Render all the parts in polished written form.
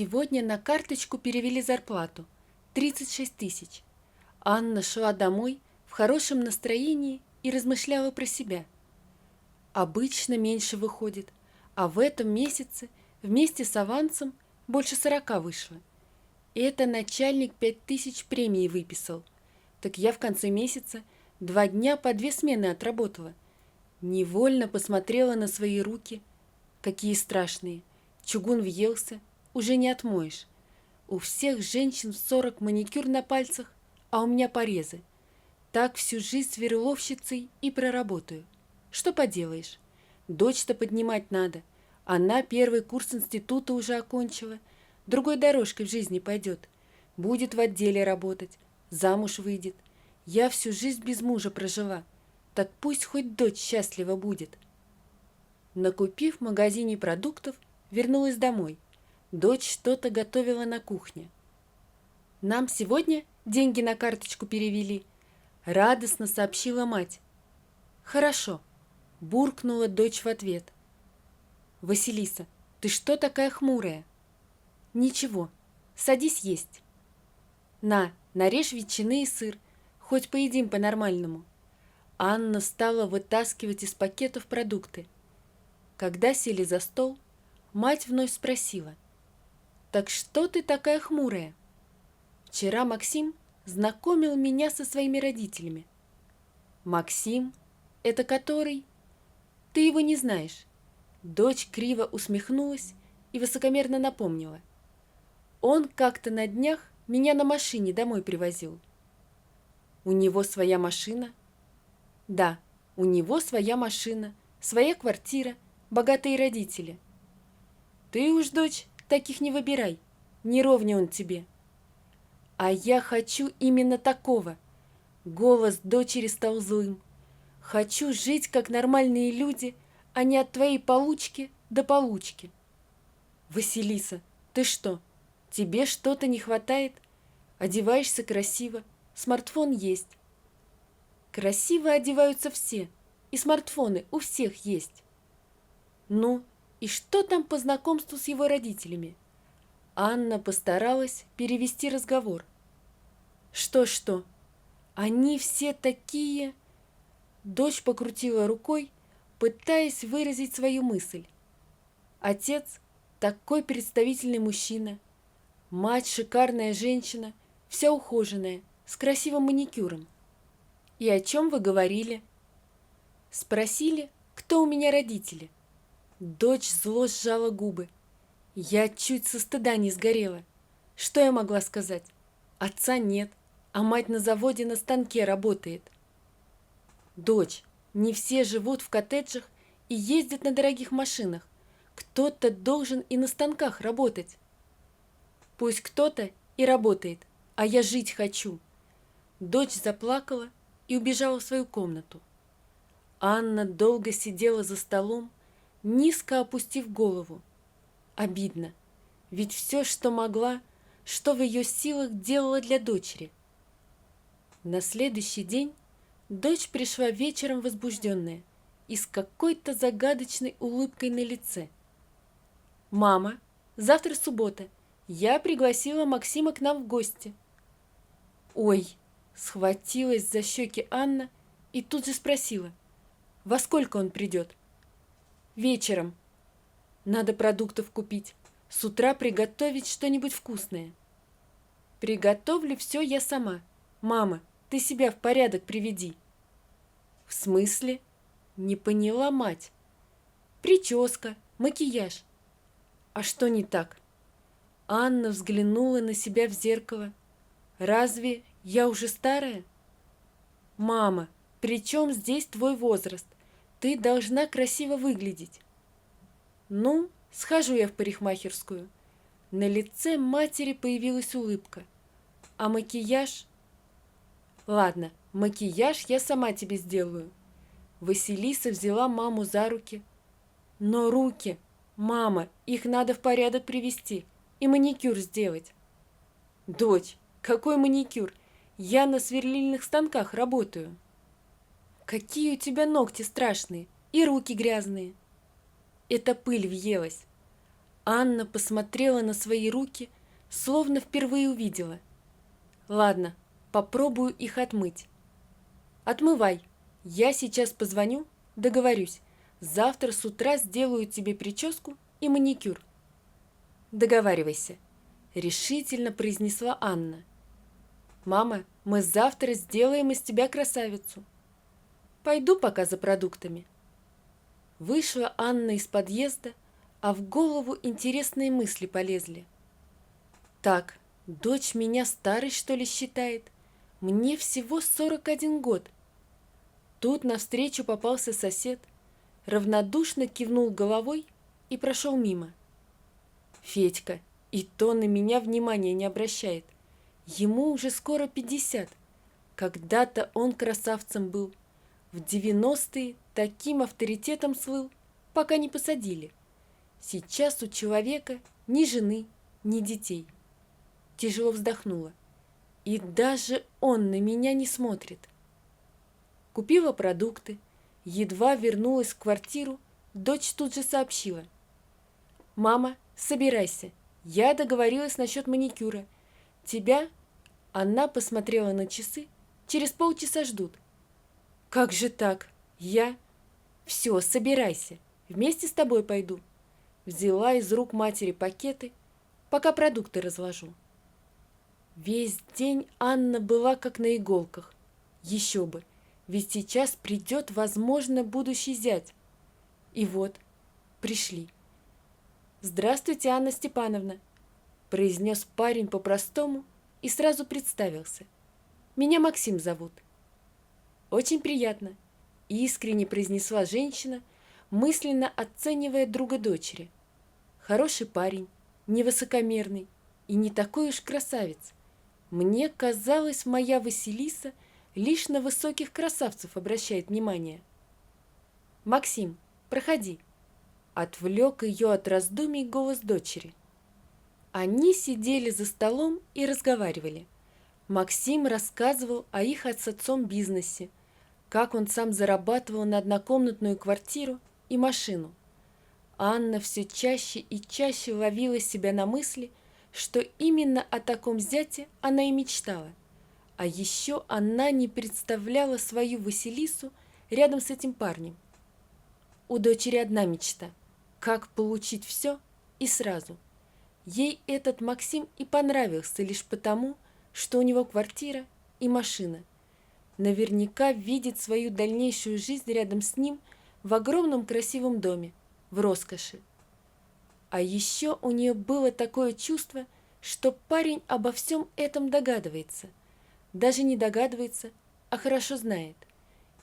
Сегодня на карточку перевели зарплату. 36 тысяч. Анна шла домой в хорошем настроении и размышляла про себя. Обычно меньше выходит, а в этом месяце вместе с авансом больше 40 вышло. Это начальник 5000 премии выписал. Так я в конце месяца 2 дня по 2 смены отработала. Невольно посмотрела на свои руки. Какие страшные. Чугун въелся, уже не отмоешь. У всех женщин в 40 маникюр на пальцах, а у меня порезы. Так всю жизнь сверловщицей и проработаю. Что поделаешь? Дочь-то поднимать надо. Она первый курс института уже окончила. Другой дорожкой в жизни пойдет. Будет в отделе работать. Замуж выйдет. Я всю жизнь без мужа прожила. Так пусть хоть дочь счастлива будет. Накупив в магазине продуктов, вернулась домой. Дочь что-то готовила на кухне. «Нам сегодня деньги на карточку перевели», — радостно сообщила мать. «Хорошо», — буркнула дочь в ответ. «Василиса, ты что такая хмурая?» «Ничего, садись есть». «На, нарежь ветчины и сыр, хоть поедим по-нормальному». Анна стала вытаскивать из пакетов продукты. Когда сели за стол, мать вновь спросила: «Так что ты такая хмурая?» «Вчера Максим знакомил меня со своими родителями». «Максим? Это который?» «Ты его не знаешь». Дочь криво усмехнулась и высокомерно напомнила: «Он как-то на днях меня на машине домой привозил». «У него своя машина?» «Да, у него своя машина, своя квартира, богатые родители». «Ты уж, дочь, таких не выбирай, не ровня он тебе». «А я хочу именно такого». Голос дочери стал злым. «Хочу жить, как нормальные люди, а не от твоей получки до получки». «Василиса, ты что, тебе что-то не хватает? Одеваешься красиво, смартфон есть». «Красиво одеваются все, и смартфоны у всех есть». «Ну, и что там по знакомству с его родителями?» Анна постаралась перевести разговор. «Что-что? Они все такие...» Дочь покрутила рукой, пытаясь выразить свою мысль. Отец такой представительный мужчина, мать шикарная женщина, вся ухоженная, с красивым маникюром. «И о чем вы говорили?» Спросили, кто у меня родители. Дочь зло сжала губы. Я чуть со стыда не сгорела. Что я могла сказать? Отца нет, а мать на заводе на станке работает. «Дочь, не все живут в коттеджах и ездят на дорогих машинах. Кто-то должен и на станках работать». «Пусть кто-то и работает, а я жить хочу». Дочь заплакала и убежала в свою комнату. Анна долго сидела за столом, низко опустив голову. Обидно, ведь все, что могла, что в ее силах, делала для дочери. На следующий день дочь пришла вечером возбужденная и с какой-то загадочной улыбкой на лице. «Мама, завтра суббота, я пригласила Максима к нам в гости». «Ой!» — схватилась за щеки Анна и тут же спросила: «Во сколько он придет?» «Вечером. Надо продуктов купить, с утра приготовить что-нибудь вкусное». «Приготовлю все я сама. Мама, ты себя в порядок приведи». «В смысле?» — не поняла мать. «Прическа, макияж». «А что не так?» Анна взглянула на себя в зеркало. «Разве я уже старая?» «Мама, при чем здесь твой возраст? Ты должна красиво выглядеть». «Ну, схожу я в парикмахерскую». На лице матери появилась улыбка. «А макияж?» «Ладно, макияж я сама тебе сделаю». Василиса взяла маму за руки. «Но руки, мама, их надо в порядок привести и маникюр сделать». «Дочь, какой маникюр? Я на сверлильных станках работаю». «Какие у тебя ногти страшные и руки грязные». «Это пыль въелась». Анна посмотрела на свои руки, словно впервые увидела. Ладно, попробую их отмыть. Отмывай. Я сейчас позвоню, договорюсь. Завтра с утра сделаю тебе прическу и маникюр. Договаривайся, решительно произнесла Анна. Мама, мы завтра сделаем из тебя красавицу. Пойду пока за продуктами. Вышла Анна из подъезда, а в голову интересные мысли полезли. Так, дочь меня старой, что ли, считает? Мне всего 41 год. Тут навстречу попался сосед, равнодушно кивнул головой и прошел мимо. Федька и то на меня внимания не обращает. Ему уже скоро 50. Когда-то он красавцем был. В 90-е таким авторитетом слыл, пока не посадили. Сейчас у человека ни жены, ни детей. Тяжело вздохнула. И даже он на меня не смотрит. Купила продукты, едва вернулась в квартиру, дочь тут же сообщила. «Мама, собирайся, я договорилась насчет маникюра. Тебя...» Она посмотрела на часы. «Через полчаса ждут». «Как же так? Я...» «Все, собирайся, вместе с тобой пойду». Взяла из рук матери пакеты, пока продукты разложу. Весь день Анна была как на иголках. Еще бы, ведь сейчас придет, возможно, будущий зять. И вот, пришли. «Здравствуйте, Анна Степановна», – произнес парень по-простому и сразу представился. «Меня Максим зовут». «Очень приятно», – искренне произнесла женщина, мысленно оценивая друга дочери. «Хороший парень, невысокомерный и не такой уж красавец. Мне казалось, моя Василиса лишь на высоких красавцев обращает внимание». «Максим, проходи», – отвлек ее от раздумий голос дочери. Они сидели за столом и разговаривали. Максим рассказывал о их с отцом бизнесе, как он сам зарабатывал на однокомнатную квартиру и машину. Анна все чаще и чаще ловила себя на мысли, что именно о таком зяте она и мечтала. А еще она не представляла свою Василису рядом с этим парнем. У дочери одна мечта – как получить все и сразу. Ей этот Максим и понравился лишь потому, что у него квартира и машина. Наверняка видит свою дальнейшую жизнь рядом с ним в огромном красивом доме, в роскоши. А еще у нее было такое чувство, что парень обо всем этом догадывается. Даже не догадывается, а хорошо знает.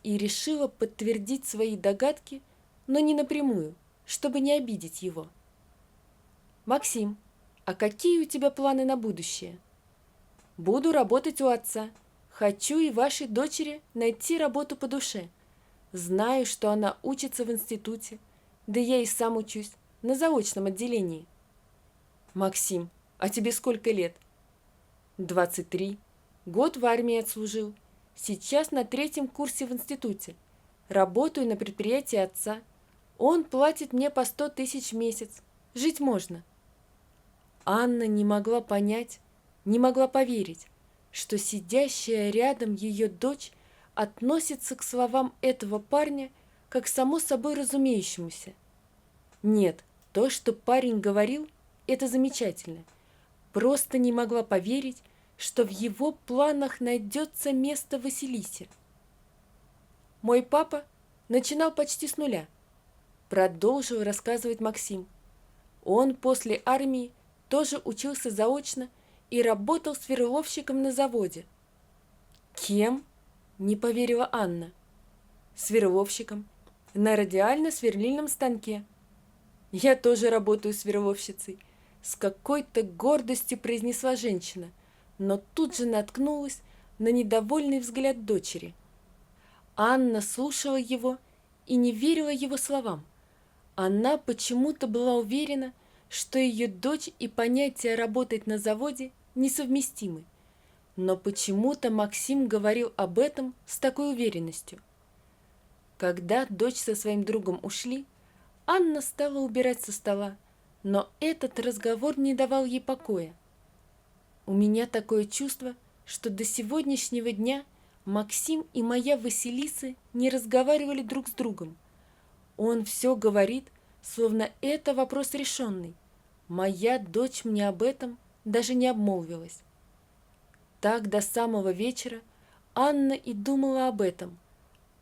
И решила подтвердить свои догадки, но не напрямую, чтобы не обидеть его. «Максим, а какие у тебя планы на будущее?» «Буду работать у отца. Хочу и вашей дочери найти работу по душе. Знаю, что она учится в институте, да я и сам учусь, на заочном отделении». «Максим, а тебе сколько лет?» 23. Год в армии отслужил. Сейчас на 3-м курсе в институте. Работаю на предприятии отца. Он платит мне по 100 тысяч в месяц. Жить можно». Анна не могла понять, не могла поверить, что сидящая рядом ее дочь относится к словам этого парня как к само собой разумеющемуся. Нет, то, что парень говорил, это замечательно. Просто не могла поверить, что в его планах найдется место Василисе. «Мой папа начинал почти с нуля», – продолжил рассказывать Максим. «Он после армии тоже учился заочно и работал сверловщиком на заводе». «Кем?» – не поверила Анна. «Сверловщиком. На радиально-сверлильном станке». «Я тоже работаю сверловщицей», – с какой-то гордостью произнесла женщина, но тут же наткнулась на недовольный взгляд дочери. Анна слушала его и не верила его словам. Она почему-то была уверена, что ее дочь и понятие работать на заводе несовместимы. Но почему-то Максим говорил об этом с такой уверенностью. Когда дочь со своим другом ушли, Анна стала убирать со стола, Но этот разговор не давал ей покоя. У меня такое чувство, что до сегодняшнего дня Максим и моя Василиса не разговаривали друг с другом. Он все говорит, словно это вопрос решенный. Моя дочь мне об этом даже не обмолвилась. Так до самого вечера Анна и думала об этом,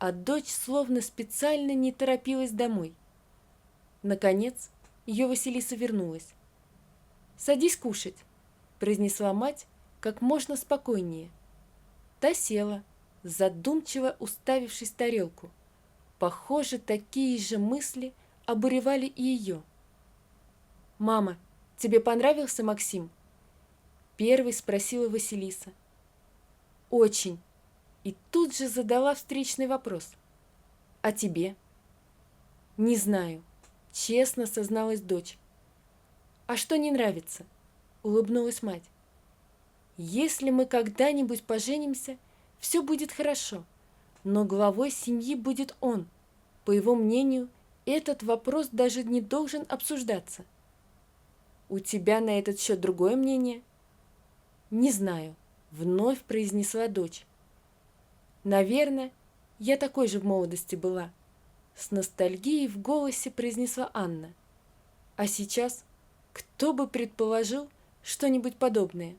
а дочь словно специально не торопилась домой. Наконец, ее Василиса вернулась. «Садись кушать», — произнесла мать как можно спокойнее. Та села, задумчиво уставившись в тарелку. Похоже, такие же мысли обуревали и ее. «Мама, тебе понравился Максим?» Первой спросила Василиса. «Очень». И тут же задала встречный вопрос. «А тебе?» «Не знаю», — честно созналась дочь. «А что не нравится?» — улыбнулась мать. «Если мы когда-нибудь поженимся, все будет хорошо, но главой семьи будет он. По его мнению, этот вопрос даже не должен обсуждаться». «У тебя на этот счет другое мнение?» «Не знаю», — вновь произнесла дочь. «Наверное, я такой же в молодости была», — с ностальгией в голосе произнесла Анна. «А сейчас кто бы предположил что-нибудь подобное?»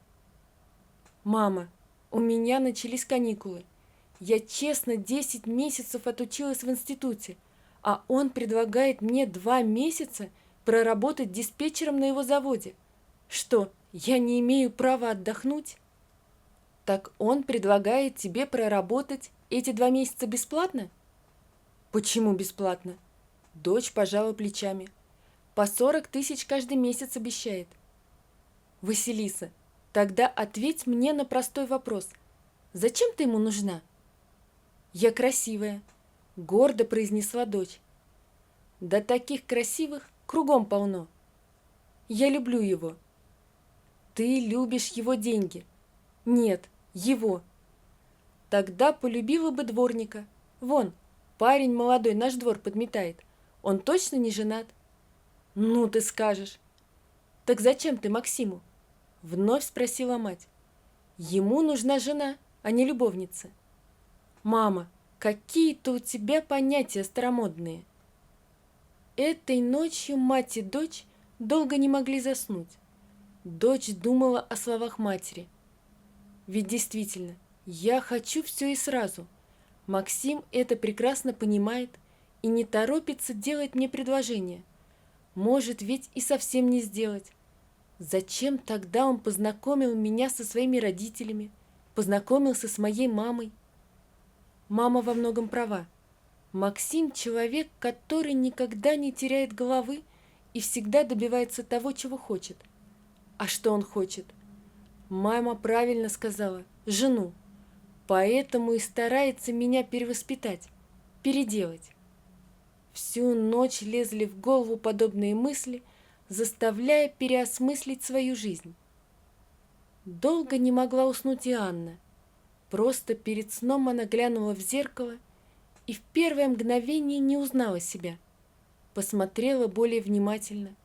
«Мама, у меня начались каникулы. Я честно 10 месяцев отучилась в институте, а он предлагает мне 2 месяца проработать диспетчером на его заводе. Что, я не имею права отдохнуть?» «Так он предлагает тебе проработать эти 2 месяца бесплатно?» «Почему бесплатно?» Дочь пожала плечами. «По 40 тысяч каждый месяц обещает». «Василиса, тогда ответь мне на простой вопрос. Зачем ты ему нужна?» «Я красивая», — гордо произнесла дочь. «Да таких красивых кругом полно. Я люблю его». «Ты любишь его деньги». «Нет, его». «Тогда полюбила бы дворника. Вон, парень молодой наш двор подметает. Он точно не женат?» «Ну, ты скажешь». «Так зачем ты Максиму?» Вновь спросила мать. «Ему нужна жена, а не любовница». «Мама, какие-то у тебя понятия старомодные». Этой ночью мать и дочь долго не могли заснуть. Дочь думала о словах матери. Ведь действительно, я хочу все и сразу. Максим это прекрасно понимает и не торопится делать мне предложение. Может ведь и совсем не сделать. Зачем тогда он познакомил меня со своими родителями, познакомился с моей мамой? Мама во многом права. Максим – человек, который никогда не теряет головы и всегда добивается того, чего хочет. А что он хочет? Мама правильно сказала – жену. Поэтому и старается меня перевоспитать, переделать. Всю ночь лезли в голову подобные мысли, заставляя переосмыслить свою жизнь. Долго не могла уснуть и Анна. Просто перед сном она глянула в зеркало и в первое мгновение не узнала себя. Посмотрела более внимательно.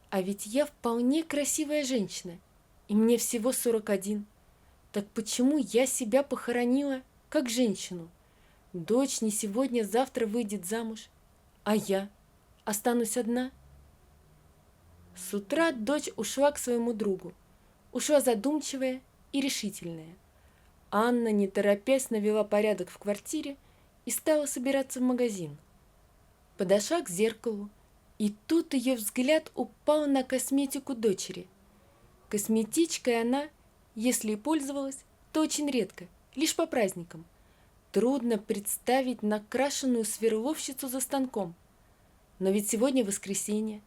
А ведь я вполне красивая женщина, и мне всего 41. Так почему я себя похоронила как женщину? Дочь не сегодня-завтра выйдет замуж, а я останусь одна? С утра дочь ушла к своему другу. Ушла задумчивая и решительная. Анна, не торопясь, навела порядок в квартире и стала собираться в магазин. Подошла к зеркалу, и тут ее взгляд упал на косметику дочери. Косметичкой она, если и пользовалась, то очень редко, лишь по праздникам. Трудно представить накрашенную сверловщицу за станком. Но ведь сегодня воскресенье,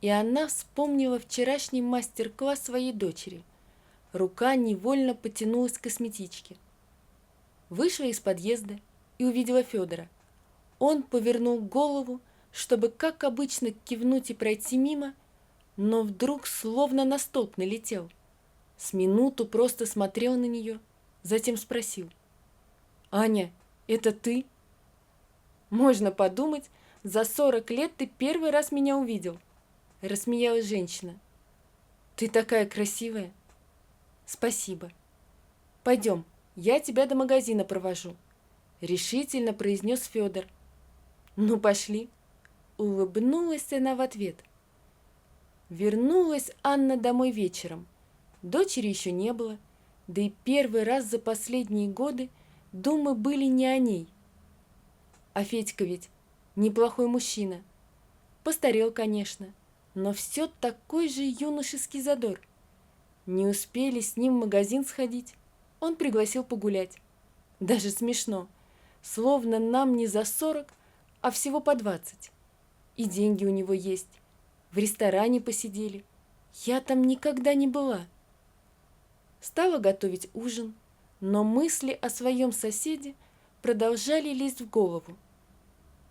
и она вспомнила вчерашний мастер-класс своей дочери. Рука невольно потянулась к косметичке. Вышла из подъезда и увидела Федора. Он повернул голову, чтобы, как обычно, кивнуть и пройти мимо, но вдруг словно на столб налетел. С минуту просто смотрел на нее, затем спросил: «Аня, это ты?» «Можно подумать, за 40 лет ты первый раз меня увидел», рассмеялась женщина. Ты такая красивая. Спасибо. Пойдем, я тебя до магазина провожу, решительно произнес Федор. Ну, пошли. Улыбнулась она в ответ. Вернулась Анна домой вечером. Дочери еще не было, да и первый раз за последние годы думы были не о ней. А Федька ведь неплохой мужчина. Постарел, конечно, но все такой же юношеский задор. Не успели с ним в магазин сходить, он пригласил погулять. Даже смешно, словно нам не за 40, а всего по 20. И деньги у него есть. В ресторане посидели. Я там никогда не была. Стала готовить ужин, но мысли о своем соседе продолжали лезть в голову.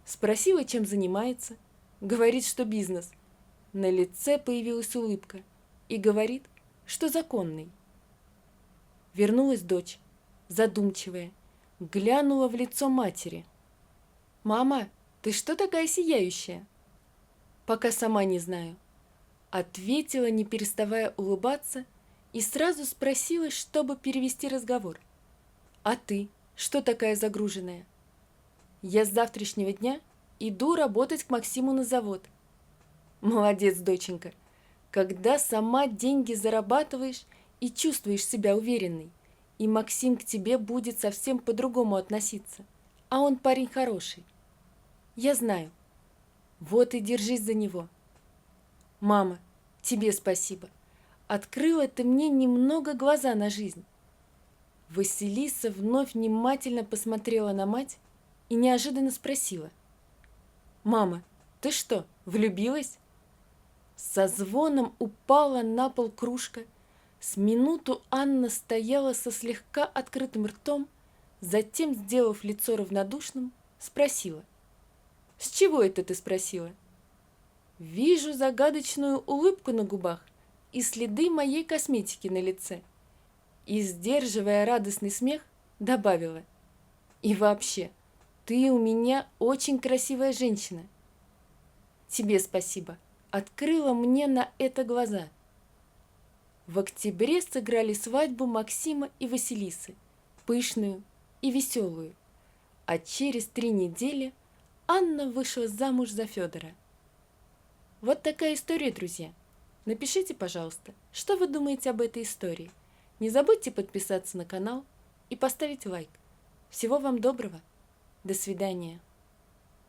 Спросила, чем занимается. Говорит, что бизнес. На лице появилась улыбка и говорит, что законный. Вернулась дочь, задумчивая, глянула в лицо матери. «Мама, ты что такая сияющая?» «Пока сама не знаю», — ответила, не переставая улыбаться, и сразу спросила, чтобы перевести разговор. «А ты что такая загруженная?» «Я с завтрашнего дня иду работать к Максиму на завод». «Молодец, доченька, когда сама деньги зарабатываешь и чувствуешь себя уверенной, и Максим к тебе будет совсем по-другому относиться, а он парень хороший. Я знаю. Вот и держись за него». «Мама, тебе спасибо. Открыла ты мне немного глаза на жизнь». Василиса вновь внимательно посмотрела на мать и неожиданно спросила. «Мама, ты что, влюбилась?» Со звоном упала на пол кружка. С минуту Анна стояла со слегка открытым ртом, затем, сделав лицо равнодушным, спросила. «С чего это ты спросила?» «Вижу загадочную улыбку на губах и следы моей косметики на лице». И, сдерживая радостный смех, добавила. «И вообще, ты у меня очень красивая женщина». «Тебе спасибо. Открыла мне на это глаза». В октябре сыграли свадьбу Максима и Василисы, пышную и веселую. А через 3 недели Анна вышла замуж за Федора. Вот такая история, друзья. Напишите, пожалуйста, что вы думаете об этой истории. Не забудьте подписаться на канал и поставить лайк. Всего вам доброго. До свидания.